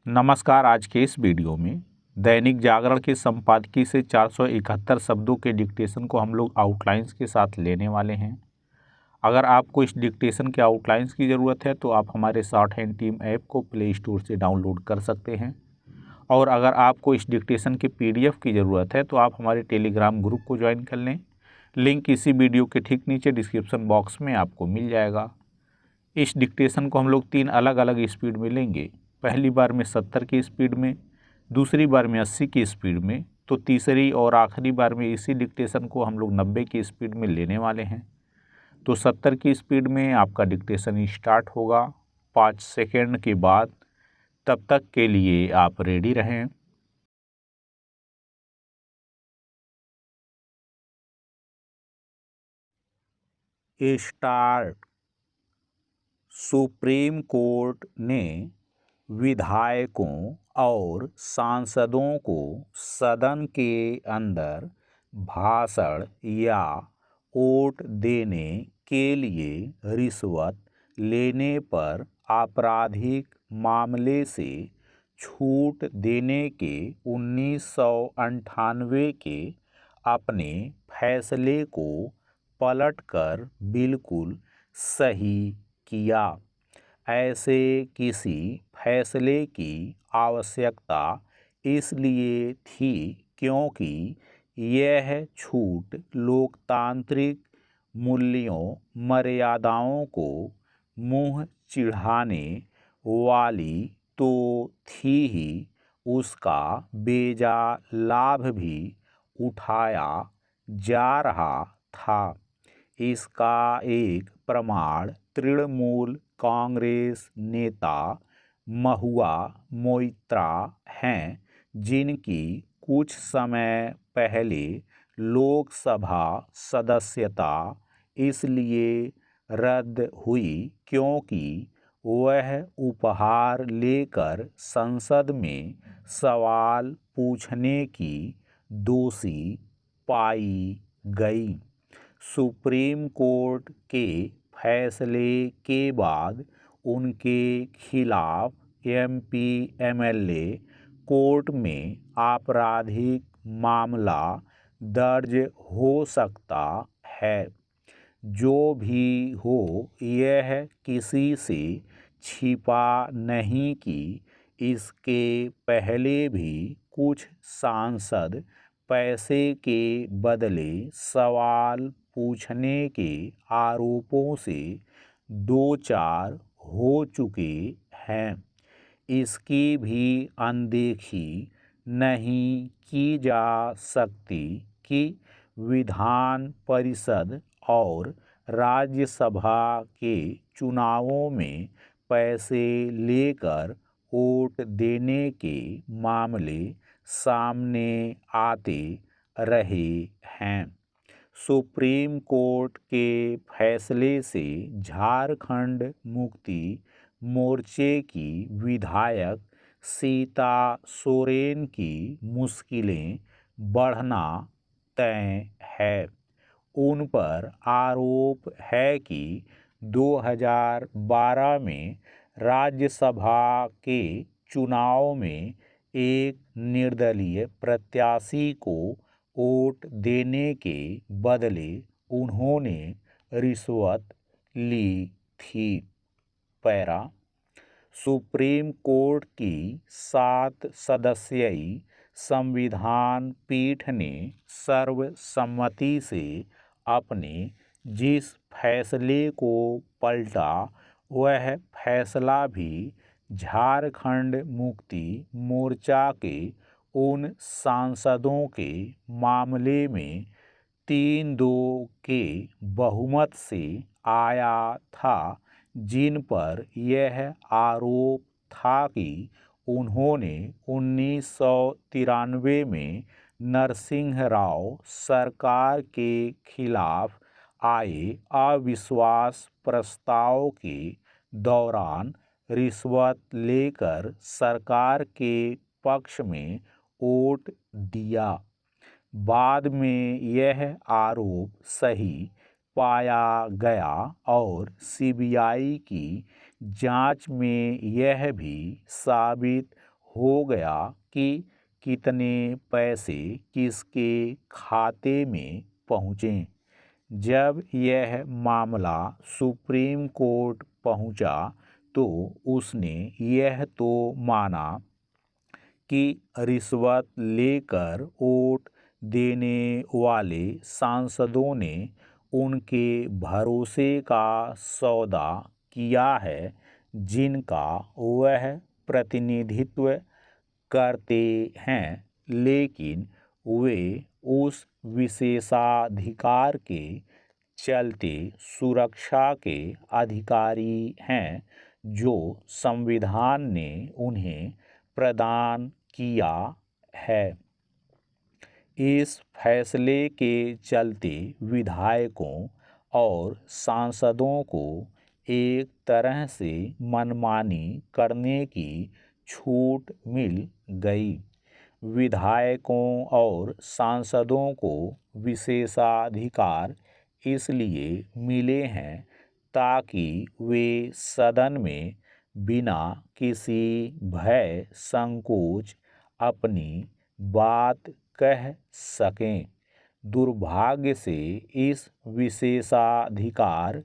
नमस्कार। आज के इस वीडियो में दैनिक जागरण के संपादकीय से 471 शब्दों के डिक्टेशन को हम लोग आउटलाइंस के साथ लेने वाले हैं। अगर आपको इस डिक्टेशन के आउटलाइंस की ज़रूरत है तो आप हमारे शॉर्ट हैंड टीम ऐप को प्ले स्टोर से डाउनलोड कर सकते हैं, और अगर आपको इस डिक्टेशन के PDF की ज़रूरत है तो आप हमारे टेलीग्राम ग्रुप को ज्वाइन कर लें। लिंक इसी वीडियो के ठीक नीचे डिस्क्रिप्शन बॉक्स में आपको मिल जाएगा। इस डिक्टेशन को हम लोग 3 अलग अलग स्पीड में लेंगे। पहली बार में 70 की स्पीड में, दूसरी बार में 80 की स्पीड में, तो तीसरी और आखिरी बार में इसी डिक्टेशन को हम लोग 90 की स्पीड में लेने वाले हैं। तो 70 की स्पीड में आपका डिक्टेशन स्टार्ट होगा 5 सेकेंड के बाद। तब तक के लिए आप रेडी रहें। स्टार्ट। सुप्रीम कोर्ट ने विधायकों और सांसदों को सदन के अंदर भाषण या वोट देने के लिए रिश्वत लेने पर आपराधिक मामले से छूट देने के 1998 के अपने फैसले को पलटकर बिल्कुल सही किया। ऐसे किसी फैसले की आवश्यकता इसलिए थी क्योंकि यह छूट लोकतांत्रिक मूल्यों मर्यादाओं को मुंह चिढ़ाने वाली तो थी ही, उसका बेजा लाभ भी उठाया जा रहा था। इसका एक प्रमाण तृणमूल कांग्रेस नेता महुआ मोइत्रा हैं, जिनकी कुछ समय पहले लोकसभा सदस्यता इसलिए रद्द हुई क्योंकि वह उपहार लेकर संसद में सवाल पूछने की दोषी पाई गई। सुप्रीम कोर्ट के फैसले के बाद उनके खिलाफ MP MLA कोर्ट में आपराधिक मामला दर्ज हो सकता है। जो भी हो, यह किसी से छिपा नहीं कि इसके पहले भी कुछ सांसद पैसे के बदले सवाल पूछने के आरोपों से दो चार हो चुके हैं। इसकी भी अनदेखी नहीं की जा सकती कि विधान परिषद और राज्यसभा के चुनावों में पैसे लेकर वोट देने के मामले सामने आते रहे हैं। सुप्रीम कोर्ट के फैसले से झारखंड मुक्ति मोर्चे की विधायक सीता सोरेन की मुश्किलें बढ़ना तय है। उन पर आरोप है कि 2012 में राज्यसभा के चुनाव में एक निर्दलीय प्रत्याशी को वोट देने के बदले उन्होंने रिश्वत ली थी। पैरा। सुप्रीम कोर्ट की 7 सदस्यीय संविधान पीठ ने सर्वसम्मति से अपने जिस फैसले को पलटा, वह फैसला भी झारखंड मुक्ति मोर्चा के उन सांसदों के मामले में 3-2 के बहुमत से आया था, जिन पर यह आरोप था कि उन्होंने 1993 में नरसिंह राव सरकार के खिलाफ आए अविश्वास प्रस्ताव के दौरान रिश्वत लेकर सरकार के पक्ष में वोट दिया। बाद में यह आरोप सही पाया गया और CBI की जांच में यह भी साबित हो गया कि कितने पैसे किसके खाते में पहुँचे। जब यह मामला सुप्रीम कोर्ट पहुँचा तो उसने यह तो माना कि रिश्वत लेकर वोट देने वाले सांसदों ने उनके भरोसे का सौदा किया है जिनका वह प्रतिनिधित्व करते हैं, लेकिन वे उस विशेषाधिकार के चलते सुरक्षा के अधिकारी हैं जो संविधान ने उन्हें प्रदान किया है। इस फैसले के चलते विधायकों और सांसदों को एक तरह से मनमानी करने की छूट मिल गई। विधायकों और सांसदों को विशेषाधिकार इसलिए मिले हैं ताकि वे सदन में बिना किसी भय संकोच अपनी बात कह सकें। दुर्भाग्य से इस विशेषाधिकार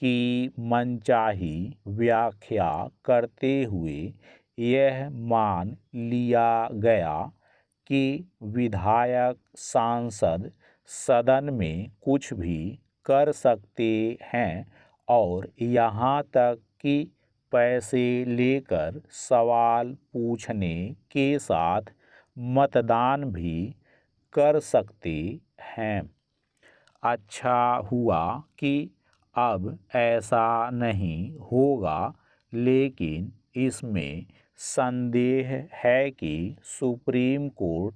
की मनचाही व्याख्या करते हुए यह मान लिया गया कि विधायक सांसद सदन में कुछ भी कर सकते हैं और यहाँ तक कि पैसे लेकर सवाल पूछने के साथ मतदान भी कर सकते हैं। अच्छा हुआ कि अब ऐसा नहीं होगा, लेकिन इसमें संदेह है कि सुप्रीम कोर्ट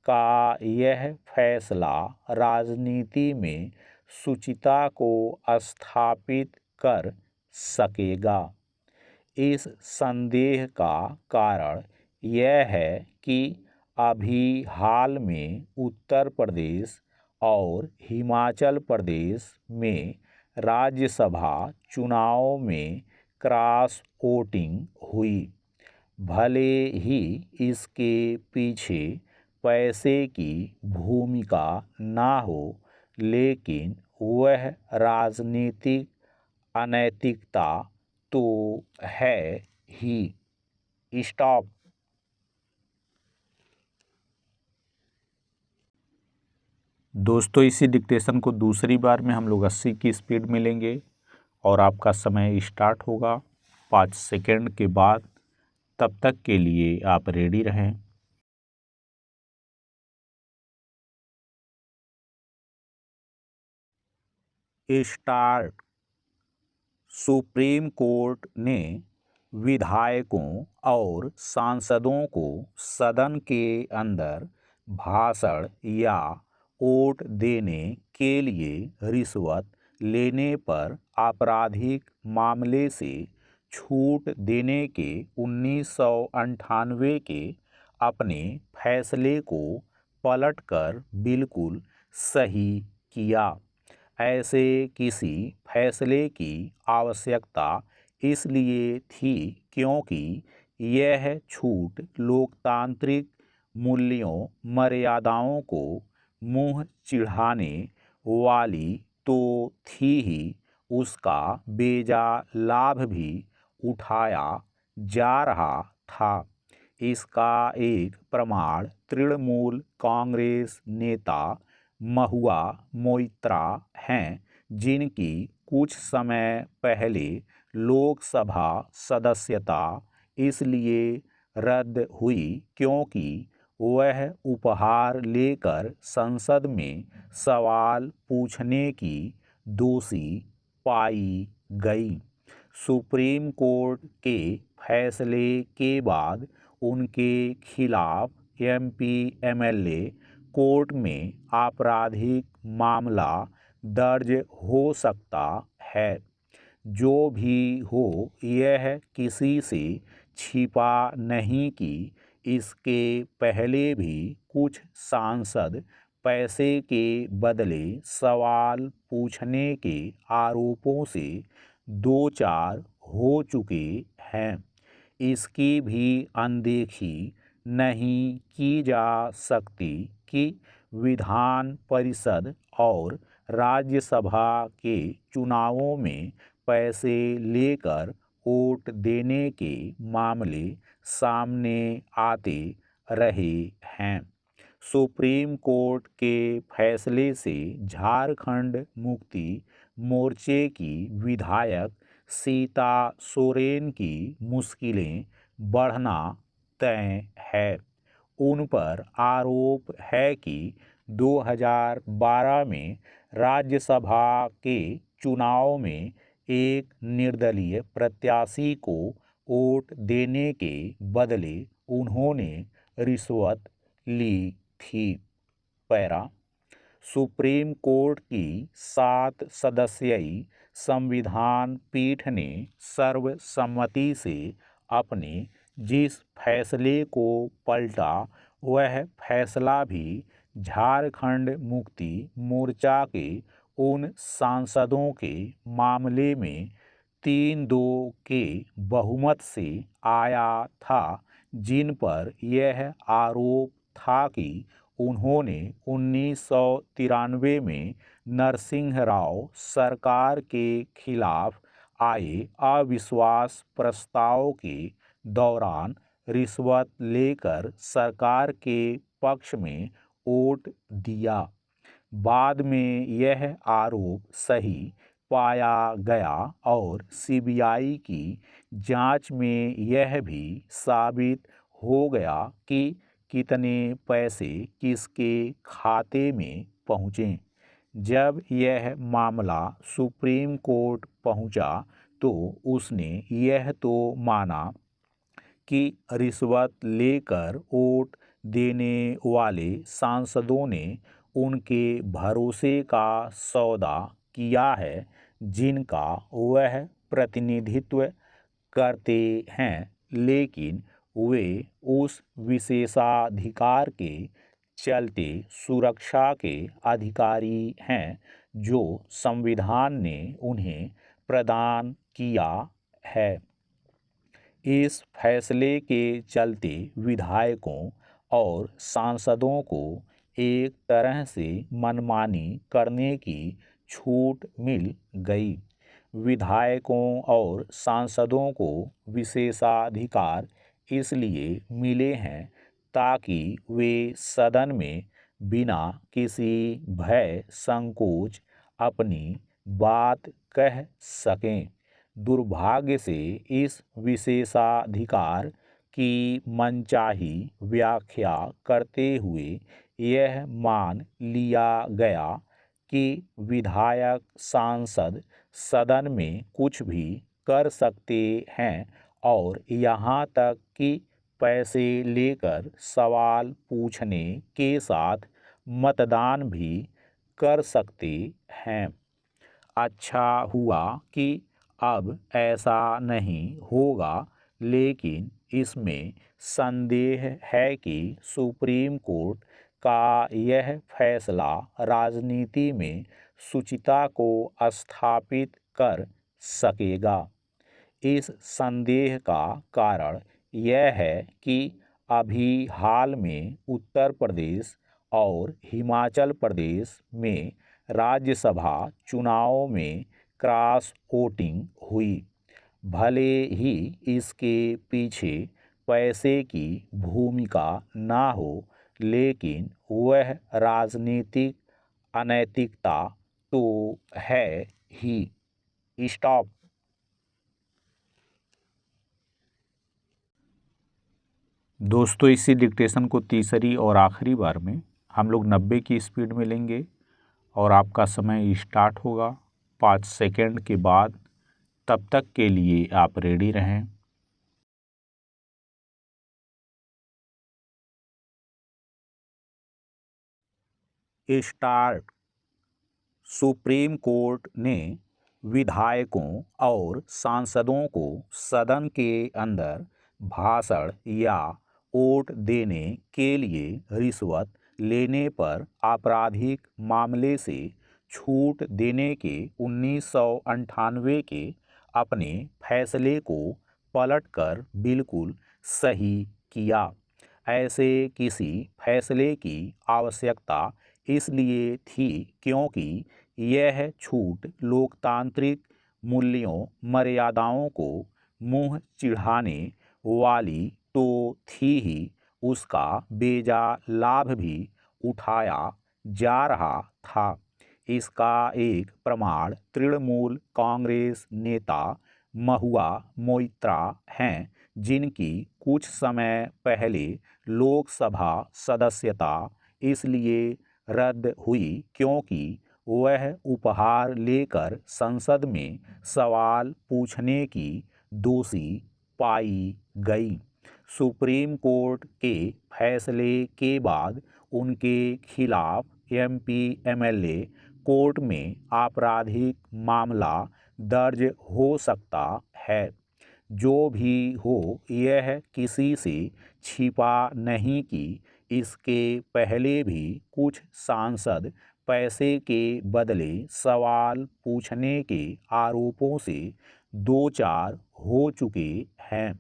का यह फैसला राजनीति में शुचिता को स्थापित कर सकेगा। इस संदेह का कारण यह है कि अभी हाल में उत्तर प्रदेश और हिमाचल प्रदेश में राज्यसभा चुनाव में क्रॉस वोटिंग हुई। भले ही इसके पीछे पैसे की भूमिका ना हो, लेकिन वह राजनीतिक अनैतिकता तो है ही। स्टॉप। दोस्तों, इसी डिक्टेशन को दूसरी बार में हम लोग 80 की स्पीड में लेंगे और आपका समय स्टार्ट होगा 5 सेकंड के बाद। तब तक के लिए आप रेडी रहें। स्टार्ट। सुप्रीम कोर्ट ने विधायकों और सांसदों को सदन के अंदर भाषण या वोट देने के लिए रिश्वत लेने पर आपराधिक मामले से छूट देने के 1998 के अपने फैसले को पलटकर बिल्कुल सही किया। ऐसे किसी फैसले की आवश्यकता इसलिए थी क्योंकि यह छूट लोकतांत्रिक मूल्यों मर्यादाओं को मुंह चिढ़ाने वाली तो थी ही, उसका बेजा लाभ भी उठाया जा रहा था। इसका एक प्रमाण तृणमूल कांग्रेस नेता महुआ मोइत्रा हैं, जिनकी कुछ समय पहले लोकसभा सदस्यता इसलिए रद्द हुई क्योंकि वह उपहार लेकर संसद में सवाल पूछने की दोषी पाई गई। सुप्रीम कोर्ट के फैसले के बाद उनके खिलाफ एमपी एमएलए कोर्ट में आपराधिक मामला दर्ज हो सकता है। जो भी हो, यह किसी से छिपा नहीं कि इसके पहले भी कुछ सांसद पैसे के बदले सवाल पूछने के आरोपों से दो चार हो चुके हैं। इसकी भी अनदेखी नहीं की जा सकती कि विधान परिषद और राज्यसभा के चुनावों में पैसे लेकर वोट देने के मामले सामने आते रहे हैं। सुप्रीम कोर्ट के फैसले से झारखंड मुक्ति मोर्चे की विधायक सीता सोरेन की मुश्किलें बढ़ना तय है। उन पर आरोप है कि 2012 में राज्यसभा के चुनाव में एक निर्दलीय प्रत्याशी को वोट देने के बदले उन्होंने रिश्वत ली थी। पैरा सुप्रीम कोर्ट की 7 सदस्यीय संविधान पीठ ने सर्वसम्मति से अपने जिस फैसले को पलटा वह फैसला भी झारखंड मुक्ति मोर्चा के उन सांसदों के मामले में 3-2 के बहुमत से आया था जिन पर यह आरोप था कि उन्होंने 1993 में नरसिंह राव सरकार के खिलाफ आए अविश्वास प्रस्ताव के दौरान रिश्वत लेकर सरकार के पक्ष में वोट दिया। बाद में यह आरोप सही पाया गया और सीबीआई की जांच में यह भी साबित हो गया कि कितने पैसे किसके खाते में पहुँचे। जब यह मामला सुप्रीम कोर्ट पहुंचा तो उसने यह तो माना कि रिश्वत लेकर वोट देने वाले सांसदों ने उनके भरोसे का सौदा किया है जिनका वह प्रतिनिधित्व करते हैं, लेकिन वे उस विशेषाधिकार के चलते सुरक्षा के अधिकारी हैं जो संविधान ने उन्हें प्रदान किया है। इस फैसले के चलते विधायकों और सांसदों को एक तरह से मनमानी करने की छूट मिल गई। विधायकों और सांसदों को विशेषाधिकार इसलिए मिले हैं ताकि वे सदन में बिना किसी भय संकोच अपनी बात कह सकें। दुर्भाग्य से इस विशेषाधिकार की मनचाही व्याख्या करते हुए यह मान लिया गया कि विधायक सांसद सदन में कुछ भी कर सकते हैं और यहाँ तक कि पैसे लेकर सवाल पूछने के साथ मतदान भी कर सकते हैं। अच्छा हुआ कि अब ऐसा नहीं होगा, लेकिन इसमें संदेह है कि सुप्रीम कोर्ट का यह फैसला राजनीति में शुचिता को स्थापित कर सकेगा। इस संदेह का कारण यह है कि अभी हाल में उत्तर प्रदेश और हिमाचल प्रदेश में राज्यसभा चुनाव में क्रॉस वोटिंग हुई। भले ही इसके पीछे पैसे की भूमिका ना हो, लेकिन वह राजनीतिक अनैतिकता तो है ही। स्टॉप। दोस्तों, इसी डिक्टेशन को तीसरी और आखिरी बार में हम लोग 90 की स्पीड में लेंगे और आपका समय स्टार्ट होगा 5 सेकंड के बाद। तब तक के लिए आप रेडी रहें। स्टार्ट। सुप्रीम कोर्ट ने विधायकों और सांसदों को सदन के अंदर भाषण या वोट देने के लिए रिश्वत लेने पर आपराधिक मामले से छूट देने के 1998 के अपने फैसले को पलटकर बिल्कुल सही किया। ऐसे किसी फैसले की आवश्यकता इसलिए थी क्योंकि यह छूट लोकतांत्रिक मूल्यों मर्यादाओं को मुंह चिढ़ाने वाली तो थी ही, उसका बेजा लाभ भी उठाया जा रहा था। इसका एक प्रमाण तृणमूल कांग्रेस नेता महुआ मोइत्रा हैं, जिनकी कुछ समय पहले लोकसभा सदस्यता इसलिए रद्द हुई क्योंकि वह उपहार लेकर संसद में सवाल पूछने की दोषी पाई गई। सुप्रीम कोर्ट के फैसले के बाद उनके खिलाफ एमपी एमएलए कोर्ट में आपराधिक मामला दर्ज हो सकता है। जो भी हो, यह किसी से छिपा नहीं कि इसके पहले भी कुछ सांसद पैसे के बदले सवाल पूछने के आरोपों से दो चार हो चुके हैं।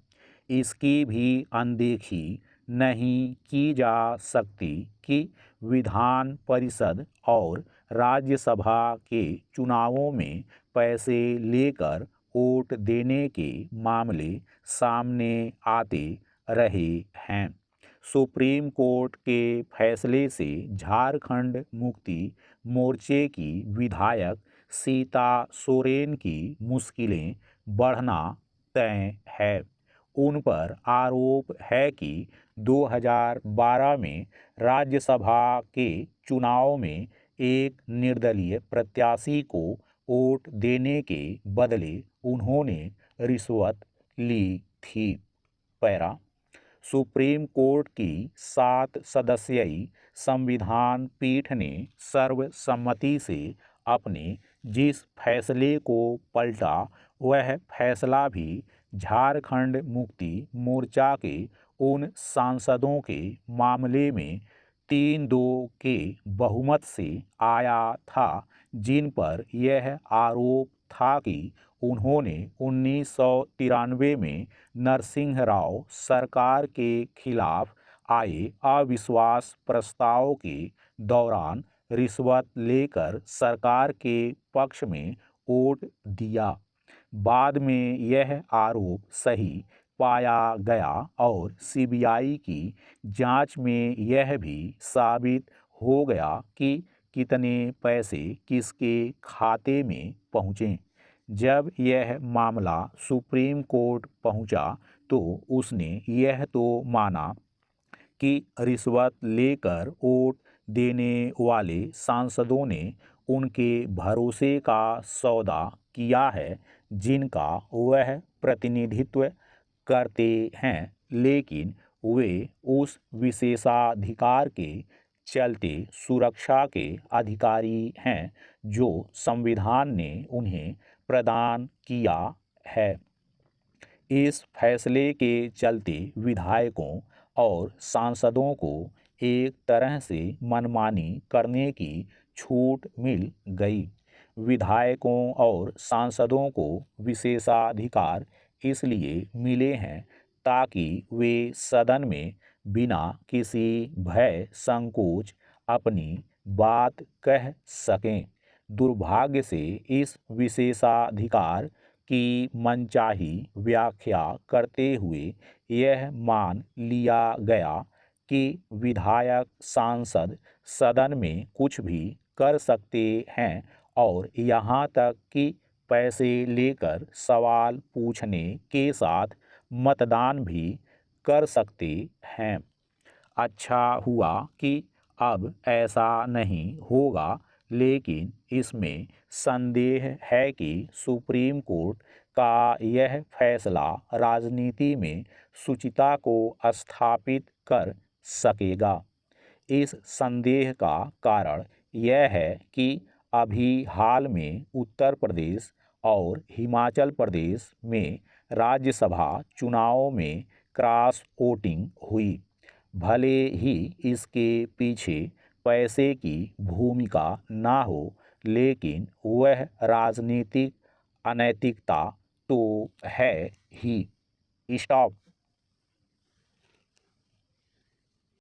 इसकी भी अनदेखी नहीं की जा सकती कि विधान परिषद और राज्यसभा के चुनावों में पैसे लेकर वोट देने के मामले सामने आते रहे हैं। सुप्रीम कोर्ट के फैसले से झारखंड मुक्ति मोर्चे की विधायक सीता सोरेन की मुश्किलें बढ़ना तय है। उन पर आरोप है कि 2012 में राज्यसभा के चुनाव में एक निर्दलीय प्रत्याशी को वोट देने के बदले उन्होंने रिश्वत ली थी। पैरा सुप्रीम कोर्ट की 7 सदस्यीय संविधान पीठ ने सर्वसम्मति से अपने जिस फैसले को पलटा, वह फैसला भी झारखंड मुक्ति मोर्चा के उन सांसदों के मामले में 3-2 के बहुमत से आया था जिन पर यह आरोप था कि उन्होंने 1993 में नरसिंह राव सरकार के खिलाफ आए अविश्वास प्रस्ताव के दौरान रिश्वत लेकर सरकार के पक्ष में वोट दिया। बाद में यह आरोप सही पाया गया और सीबीआई की जांच में यह भी साबित हो गया कि कितने पैसे किसके खाते में पहुँचे। जब यह मामला सुप्रीम कोर्ट पहुंचा तो उसने यह तो माना कि रिश्वत लेकर वोट देने वाले सांसदों ने उनके भरोसे का सौदा किया है जिनका वह प्रतिनिधित्व करते हैं, लेकिन वे उस विशेषाधिकार के चलते सुरक्षा के अधिकारी हैं जो संविधान ने उन्हें प्रदान किया है। इस फैसले के चलते विधायकों और सांसदों को एक तरह से मनमानी करने की छूट मिल गई। विधायकों और सांसदों को विशेषाधिकार इसलिए मिले हैं ताकि वे सदन में बिना किसी भय संकोच अपनी बात कह सकें। दुर्भाग्य से इस विशेषाधिकार की मनचाही व्याख्या करते हुए यह मान लिया गया कि विधायक सांसद सदन में कुछ भी कर सकते हैं और यहाँ तक कि पैसे लेकर सवाल पूछने के साथ मतदान भी कर सकते हैं। अच्छा हुआ कि अब ऐसा नहीं होगा, लेकिन इसमें संदेह है कि सुप्रीम कोर्ट का यह फैसला राजनीति में शुचिता को स्थापित कर सकेगा। इस संदेह का कारण यह है कि अभी हाल में उत्तर प्रदेश और हिमाचल प्रदेश में राज्यसभा चुनाव में क्रॉस वोटिंग हुई। भले ही इसके पीछे पैसे की भूमिका ना हो, लेकिन वह राजनीतिक अनैतिकता तो है ही। स्टॉप।